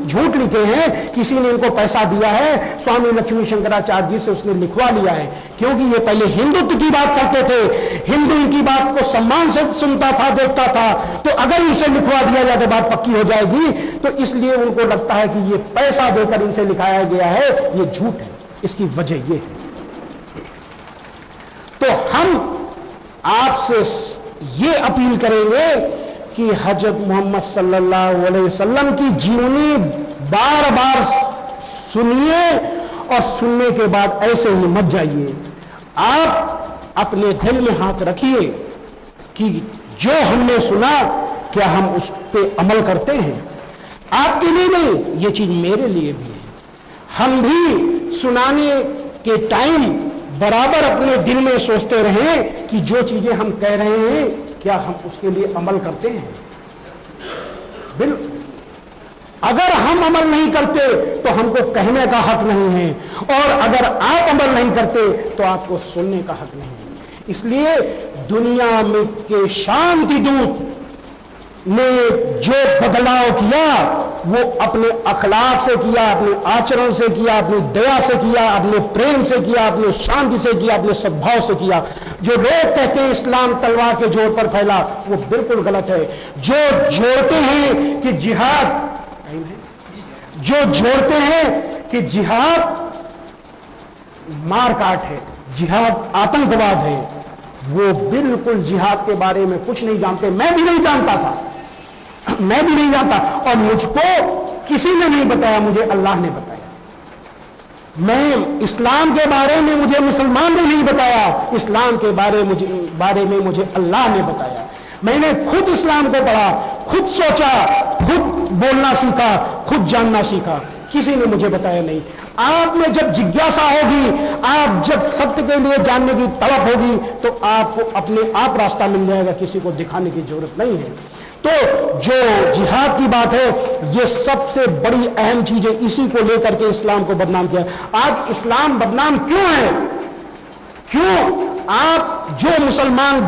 झूठ लिखे हैं, किसी ने इनको पैसा दिया है, स्वामी लक्ष्मी शंकराचार्य जी से उसने लिखवा लिया है। क्योंकि ये पहले हिंदुत्व की बात करते थे, हिंदू इनकी बात को सम्मान से सुनता था, देखता था, तो अगर इनसे लिखवा दिया जाए तो बात पक्की हो जाएगी। तो इसलिए उनको लगता है कि ये पैसा देकर इनसे लिखाया गया है, ये झूठ है। इसकी वजह ये है। तो हम आपसे ये अपील करेंगे कि हजरत मोहम्मद सल्लल्लाहु अलैहि वसल्लम की जीवनी बार बार सुनिए और सुनने के बाद ऐसे ही मत जाइए। आप अपने दिल में हाथ रखिए कि जो हमने सुना क्या हम उस पर अमल करते हैं। आपके लिए नहीं, ये चीज मेरे लिए भी है। हम भी सुनाने के टाइम बराबर अपने दिल में सोचते रहें कि जो चीजें हम कह रहे हैं क्या हम उसके लिए अमल करते हैं। बिल्कुल, अगर हम अमल नहीं करते तो हमको कहने का हक नहीं है, और अगर आप अमल नहीं करते तो आपको सुनने का हक नहीं है। इसलिए दुनिया में के शांति दूत ने जो बदलाव किया वो अपने अखलाक से किया, अपने आचरण से किया, अपनी दया से किया, अपने प्रेम से किया, अपने शांति से किया, अपने सद्भाव से किया। जो लोग कहते हैं इस्लाम तलवार के जोर पर फैला, वो बिल्कुल गलत है। जो जोड़ते हैं कि जिहाद, जो जोड़ते हैं कि जिहाद मार काट है, जिहाद आतंकवाद है, वो बिल्कुल जिहाद के बारे में कुछ नहीं जानते। मैं भी नहीं जानता था, मैं भी नहीं जानता, और मुझको किसी ने नहीं बताया, मुझे अल्लाह ने बताया। मैं इस्लाम के बारे में मुझे मुसलमान ने नहीं बताया, इस्लाम के बारे में मुझे अल्लाह ने बताया। मैंने खुद इस्लाम को पढ़ा, खुद सोचा, खुद बोलना सीखा, खुद जानना सीखा, किसी ने मुझे बताया नहीं। आप में जब जिज्ञासा होगी, आप जब सत्य के लिए जानने की तड़प होगी, तो आपको अपने आप रास्ता मिल जाएगा, किसी को दिखाने की जरूरत नहीं है। तो जो जिहाद की बात है, ये सबसे बड़ी अहम चीज है। इसी को लेकर के इस्लाम को बदनाम किया। आज इस्लाम बदनाम क्यों है? क्यों? आप जो मुसलमान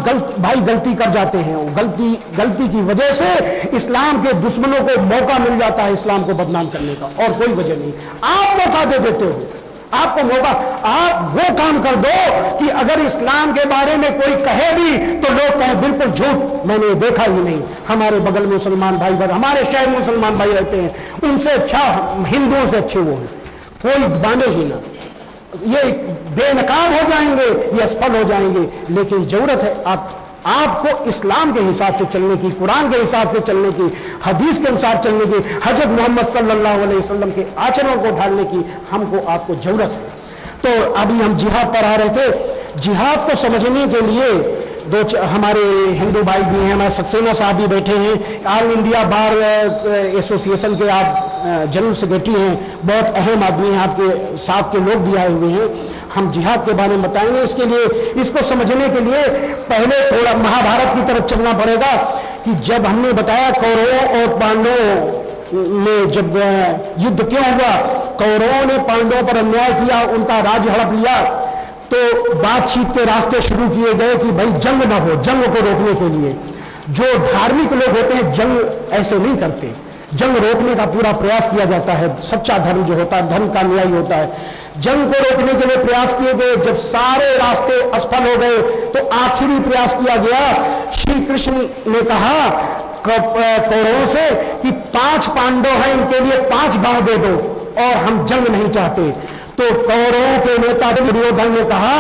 गलती कर जाते हैं, वो गलती की वजह से इस्लाम के दुश्मनों को मौका मिल जाता है इस्लाम को बदनाम करने का, और कोई वजह नहीं। आप मौका दे देते हो, आपको मौका। आप वो काम कर दो कि अगर इस्लाम के बारे में कोई कहे भी तो लोग कहें बिल्कुल झूठ, मैंने देखा ही नहीं। हमारे बगल में मुसलमान भाई, हमारे शहर में मुसलमान भाई रहते हैं, उनसे अच्छा, हिंदुओं से अच्छे वो हैं, कोई बांधे ही ना। ये बेनकाब हो जाएंगे, ये असफल हो जाएंगे। लेकिन जरूरत है आपको इस्लाम के हिसाब से चलने की, कुरान के हिसाब से चलने की, हदीस के अनुसार चलने की, हजरत मोहम्मद सल्लल्लाहु अलैहि वसल्लम के आचरण को ढालने की हमको आपको जरूरत है। तो अभी हम जिहाद पर आ रहे थे। जिहाद को समझने के लिए हमारे हिंदू भाई भी हैं, हमारे सक्सेना साहब भी बैठे हैं, ऑल इंडिया बार एसोसिएशन के आप जनरल सेक्रेटरी हैं, बहुत अहम आदमी हैं, आपके साथ के लोग भी आए हुए हैं। हम जिहाद के बारे में बताएंगे। इसके लिए, इसको समझने के लिए पहले थोड़ा महाभारत की तरफ चलना पड़ेगा कि जब हमने बताया कौरवों और पांडवों में जब युद्ध क्यों हुआ, कौरवों ने पांडवों पर अन्याय किया, उनका राज्य हड़प लिया, तो बातचीत के रास्ते शुरू किए गए कि भाई जंग ना हो, जंग को रोकने के लिए। जो धार्मिक लोग होते हैं जंग ऐसे नहीं करते, जंग रोकने का पूरा प्रयास किया जाता है। सच्चा धर्म जो होता है, धर्म का न्यायी होता है। जंग को रोकने के लिए प्रयास किए गए, जब सारे रास्ते असफल हो गए तो आखिरी प्रयास किया गया। श्री कृष्ण ने कहा कौरवों से कि 5 पांडव हैं, इनके लिए 5 गांव दे दो और हम जंग नहीं चाहते। तो कौरवों के नेता दुर्योधन ने कहा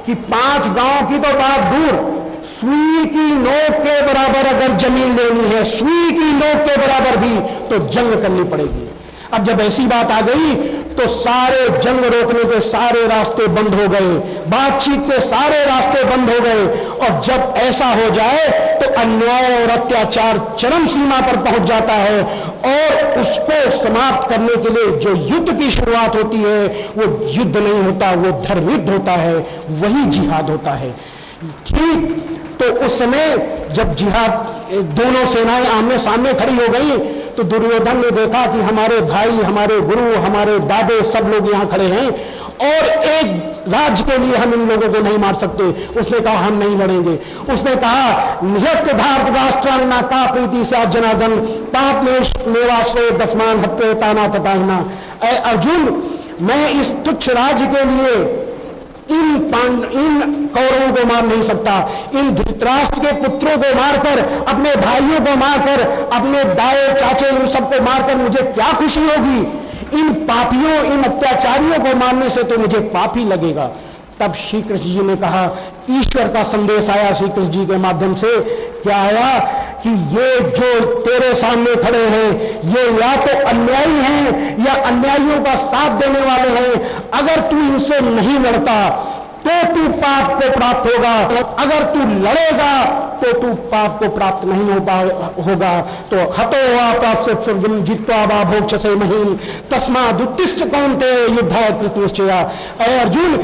कि 5 गांव की तो बात दूर, सुई की नोक के बराबर अगर जमीन लेनी है, सुई की नोक के बराबर भी, तो जंग करनी पड़ेगी। अब जब ऐसी बात आ गई तो सारे जंग रोकने के सारे रास्ते बंद हो गए, बातचीत के सारे रास्ते बंद हो गए। और जब ऐसा हो जाए तो अन्याय और अत्याचार चरम सीमा पर पहुंच जाता है और उसको समाप्त करने के लिए जो युद्ध की शुरुआत होती है वो युद्ध नहीं होता, वो धर्म युद्ध होता है, वही जिहाद होता है। ठीक, तो उस समय जब जिहाद दोनों सेनाएं आमने सामने खड़ी हो गई तो दुर्योधन ने देखा कि हमारे भाई, हमारे गुरु, हमारे दादे सब लोग यहाँ खड़े हैं और एक राज्य के लिए हम इन लोगों को नहीं मार सकते। उसने कहा हम नहीं लड़ेंगे। उसने कहा निहत्य धार्त राष्ट्रांगना का प्रीति से जनार्दन पाप में मेवाश्रय दसमान हत्ये ताना तताहिना। अर्जुन, मैं इस तुच्छ राज्य के लिए इन कौरवों को मार नहीं सकता। इन धृतराष्ट्र के पुत्रों को मारकर, अपने भाइयों को मारकर, अपने दाए चाचे इन सबको मारकर मुझे क्या खुशी होगी? इन पापियों, इन अत्याचारियों को मारने से तो मुझे पाप ही लगेगा। तब श्री कृष्ण जी ने कहा, ईश्वर का संदेश आया श्री कृष्ण जी के माध्यम से। क्या आया कि ये जो तेरे सामने खड़े हैं ये या तो अन्यायी हैं या अन्यायियों का साथ देने वाले हैं। अगर तू इनसे नहीं लड़ता तो तू पाप को प्राप्त होगा, अगर तू लड़ेगा तो तू पाप को प्राप्त नहीं होगा। तो हतो वा प्राप्त स्वर्गम जित्वा वा भोक्ष्यसे महीम तस्माद् उत्तिष्ठ कौन्तेय युद्धाय कृत निश्चया। अरे अर्जुन,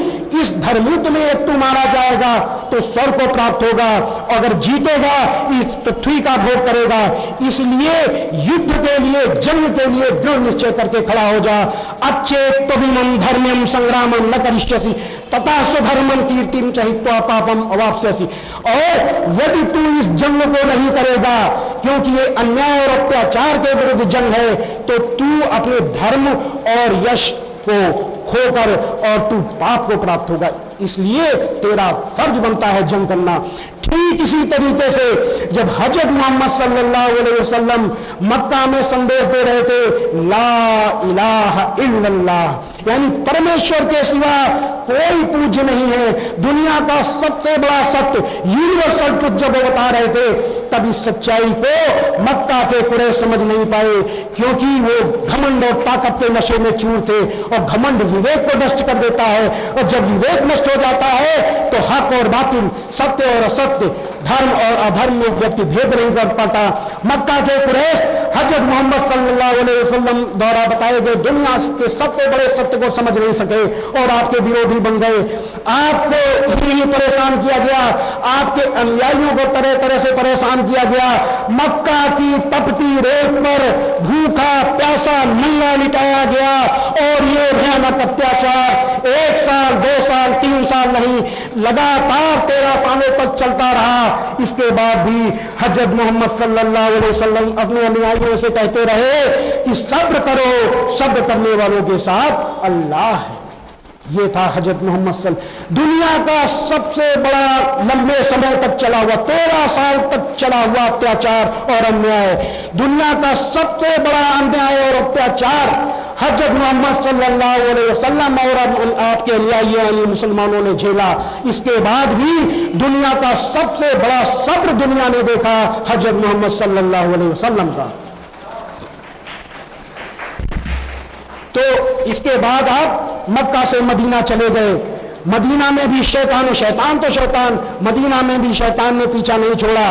इस धर्मयुद्ध में तू मारा जाएगा तो स्वर्ग को प्राप्त होगा, अगर जीतेगा इस पृथ्वी का भोग करेगा। इसलिए युद्ध के लिए, जंग के लिए दृढ़ निश्चय करके खड़ा हो जा। अच्छेत तविमं धर्म्यम संग्रामम न करिष्यसि तथा स्वधर्मम कीर्तिम चहित्वा पापम अवाप्स्यसि। और यदि तू इस जंग को नहीं करेगा, क्योंकि ये अन्याय और अत्याचार के विरुद्ध जंग है, तो तू अपने धर्म और यश को खोकर और तू पाप को प्राप्त होगा। इसलिए तेरा फर्ज बनता है जंग करना। ठीक इसी तरीके से जब हजरत मोहम्मद सल्लल्लाहु अलैहि वसल्लम मक्का में संदेश दे रहे थे, ला इलाहा इल्लल्लाह, यानी परमेश्वर के सिवा कोई पूज्य नहीं है, दुनिया का सबसे बड़ा सत्य, यूनिवर्सल ट्रुथ जब वो बता रहे थे, तब इस सच्चाई को मक्का के कुरैश समझ नहीं पाए, क्योंकि वो घमंड और ताकत के नशे में चूर थे और घमंड विवेक को नष्ट कर देता है। और जब विवेक नष्ट हो जाता है तो हक और बातिल, सत्य और असत्य, धर्म और अधर्म में व्यक्ति भेद नहीं कर पाता। मक्का के कुरैश हजरत मोहम्मद सल्लल्लाहु अलैहि वसल्लम द्वारा बताए गए दुनिया के सबसे बड़े सत्य को समझ नहीं सके और आपके विरोधी बन गए। आपको ही परेशान किया गया, आपके अनुयायियों को तरह तरह से परेशान किया गया। मक्का की तपती रेत पर भूखा प्यासा नंगा लिटाया गया और ये भयानक अत्याचार 1 साल 2 साल 3 साल नहीं, लगातार 13 सालों तक चलता रहा। इसके बाद भी हजरत मोहम्मद सल्लल्लाहु अलैहि वसल्लम अपने अनुयायियों से कहते रहे कि सब्र करो, सब्र करने वालों के साथ अल्लाह है। ये था हजरत मोहम्मद सल्लल्लाहु, दुनिया का सबसे बड़ा लंबे समय तक चला हुआ, 13 साल तक चला हुआ अत्याचार और अन्याय, दुनिया का सबसे बड़ा अन्याय और अत्याचार हजरत मोहम्मद सल्लल्लाहु अलैहि वसल्लम और आपके अनुयायी यानी मुसलमानों ने झेला। इसके बाद भी दुनिया का सबसे बड़ा सब्र दुनिया ने देखा हजरत मोहम्मद सल्लल्लाहु अलैहि वसल्लम का। तो इसके बाद आप मक्का से मदीना चले गए। मदीना में भी शैतान तो शैतान, मदीना में भी शैतान ने पीछा नहीं छोड़ा।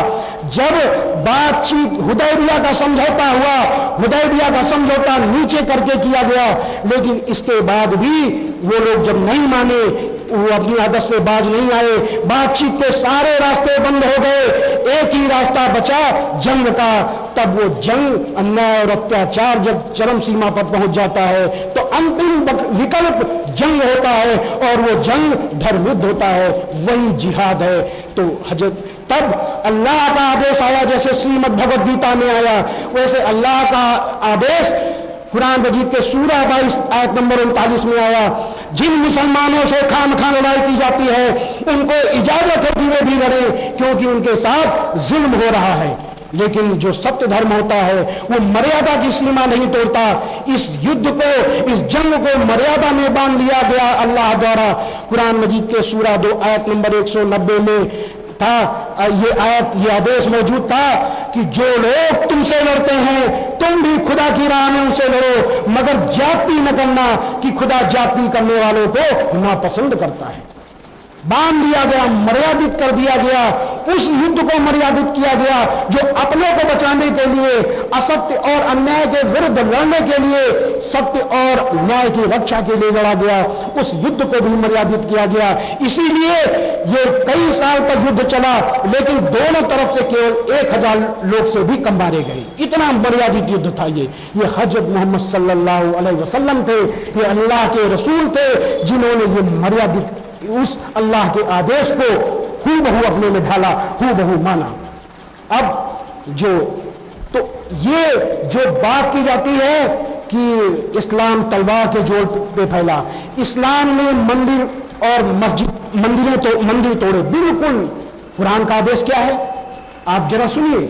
जब बातचीत हुदैबिया का समझौता हुआ, हुदैबिया का समझौता नीचे करके किया गया, लेकिन इसके बाद भी वो लोग जब नहीं माने, वो अपनी आदत से बाज नहीं आए, बातचीत के सारे रास्ते बंद हो गए, एक ही रास्ता बचा जंग का। तब वो जंग, अन्याय और अत्याचार जब चरम सीमा पर पहुंच जाता है तो अंतिम विकल्प जंग होता है और वो जंग धर्म युद्ध होता है, वही जिहाद है। तो हजरत तब अल्लाह का आदेश आया, जैसे श्रीमद् भगवद गीता में आया, वैसे अल्लाह का आदेश कुरान मजीद के सूरा 22 आयत नंबर 39 में आया। जिन मुसलमानों से खामखा लड़ाई की जाती है उनको इजाजत है कि वे भी लड़ें, क्योंकि उनके साथ जुल्म हो रहा है। लेकिन जो सत्य धर्म होता है वो मर्यादा की सीमा नहीं तोड़ता। इस युद्ध को, इस जंग को मर्यादा में बांध लिया गया अल्लाह द्वारा। कुरान मजीद के सूरा 2 आयत नंबर 190 में था ये आयत, ये आदेश मौजूद था कि जो लोग तुमसे लड़ते हैं तुम भी खुदा की राह में उनसे लड़ो, मगर जाति न करना कि खुदा जाति करने वालों को नापसंद करता है। बांध दिया गया, मर्यादित कर दिया गया, उस युद्ध को मर्यादित किया गया जो अपनों को बचाने के लिए, असत्य और अन्याय के विरुद्ध लड़ने के लिए, सत्य और न्याय की रक्षा के लिए लड़ा गया। उस युद्ध को भी मर्यादित किया गया। इसीलिए ये कई साल तक युद्ध चला, लेकिन दोनों तरफ से केवल 1000 लोग से भी कम मारे गए। इतना मर्यादित युद्ध था ये हजरत मोहम्मद सल्लल्लाहु अलैहि वसल्लम थे, ये अल्लाह के रसूल थे जिन्होंने ये मर्यादित उस अल्लाह के आदेश को हूबहू अपने में ढाला, हूबहू माना। अब तो ये जो बात की जाती है कि इस्लाम तलवार के जोर पे फैला, इस्लाम ने मंदिर और मंदिर तोड़े, बिल्कुल। कुरान का आदेश क्या है आप जरा सुनिए।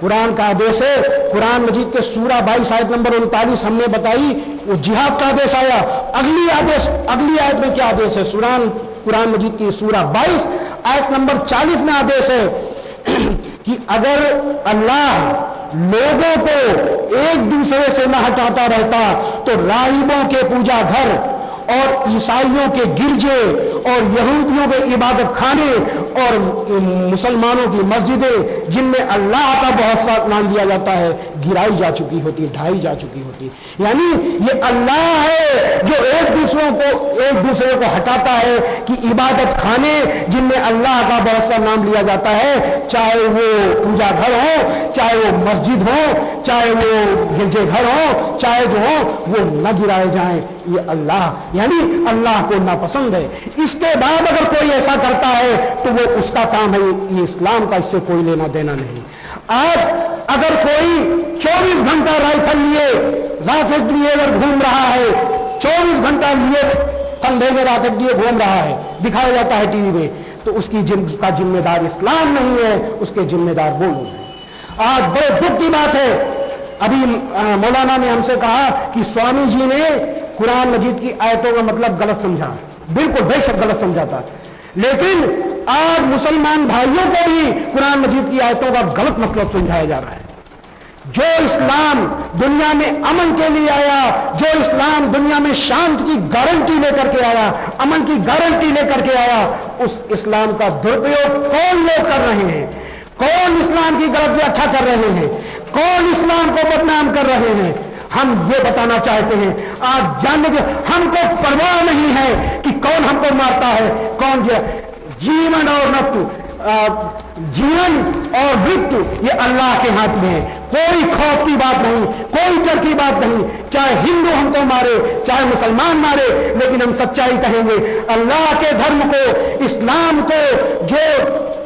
कुरान का आदेश है, कुरान मजीद के सूरा 22 आयत नंबर 39 हमने बताई, वो जिहाद का आदेश आया। अगली आयत में क्या आदेश है? कुरान मजीद की सूरा 22 आयत नंबर 40 में आदेश है कि अगर अल्लाह लोगों को एक दूसरे से न हटाता रहता तो राहिबों के पूजा घर और ईसाइयों के गिरजे और यहूदियों के इबादत खाने और मुसलमानों की मस्जिदें जिनमें अल्लाह का बहुत सा नाम लिया जाता है गिराई जा चुकी होती, ढाई जा चुकी होती। यानी ये अल्लाह है जो एक दूसरे को हटाता है कि इबादत खाने जिनमें अल्लाह का बहुत सा नाम लिया जाता है, चाहे वो पूजा घर हो, चाहे वो मस्जिद हो, चाहे वो गिरजे घर हो, चाहे जो हो, वो न गिराए जाएं। ये अल्लाह यानी अल्लाह को नापसंद है। इसके बाद अगर कोई ऐसा करता है तो वो उसका काम है, ये इस्लाम का इससे कोई लेना देना नहीं। आज अगर कोई 24 घंटा राइफल लिए, रॉकेट लिए अगर घूम रहा है, 24 घंटा लिए कंधे में रॉकेट लिए घूम रहा है, दिखाया जाता है टीवी में, तो उसका जिम्मेदार इस्लाम नहीं है, उसके जिम्मेदार वो लोग हैं। आज बड़े दुख की बात है, अभी मौलाना ने हमसे कहा कि स्वामी जी ने कुरान मजीद की आयतों का मतलब गलत समझा। बिल्कुल बेशक गलत समझा था, लेकिन आज मुसलमान भाइयों को भी कुरान मजीद की आयतों का गलत मतलब समझाया जा रहा है। जो इस्लाम दुनिया में अमन के लिए आया, जो इस्लाम दुनिया में शांति की गारंटी लेकर के आया, अमन की गारंटी लेकर के आया, उस इस्लाम का दुरुपयोग कौन लोग कर रहे हैं? कौन इस्लाम की गलत व्याख्या कर रहे हैं? कौन इस्लाम को बदनाम कर रहे हैं? हम ये बताना चाहते हैं। आज जानने के हमको परवाह नहीं है कि कौन हमको मारता है, कौन जीवन और मृत्यु, जीवन और मृत्यु ये अल्लाह के हाथ में है। कोई खौफ की बात नहीं, कोई डर की बात नहीं। चाहे हिंदू हमको मारे, चाहे मुसलमान मारे, लेकिन हम सच्चाई कहेंगे। अल्लाह के धर्म को, इस्लाम को, जो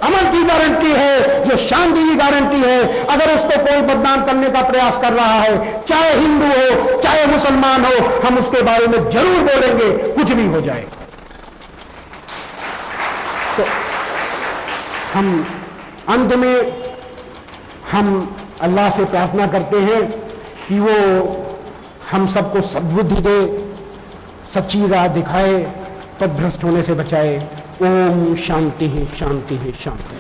अमन की गारंटी है, जो शांति की गारंटी है, अगर उसको कोई बदनाम करने का प्रयास कर रहा है, चाहे हिंदू हो, चाहे मुसलमान हो, हम उसके बारे में जरूर बोलेंगे, कुछ भी हो जाए। तो हम अंत में हम अल्लाह से प्रार्थना करते हैं कि वो हम सबको सद्बुद्धि दे, सच्ची राह दिखाए, पथभ्रष्ट होने से बचाए। ओम शांति शांति शांति।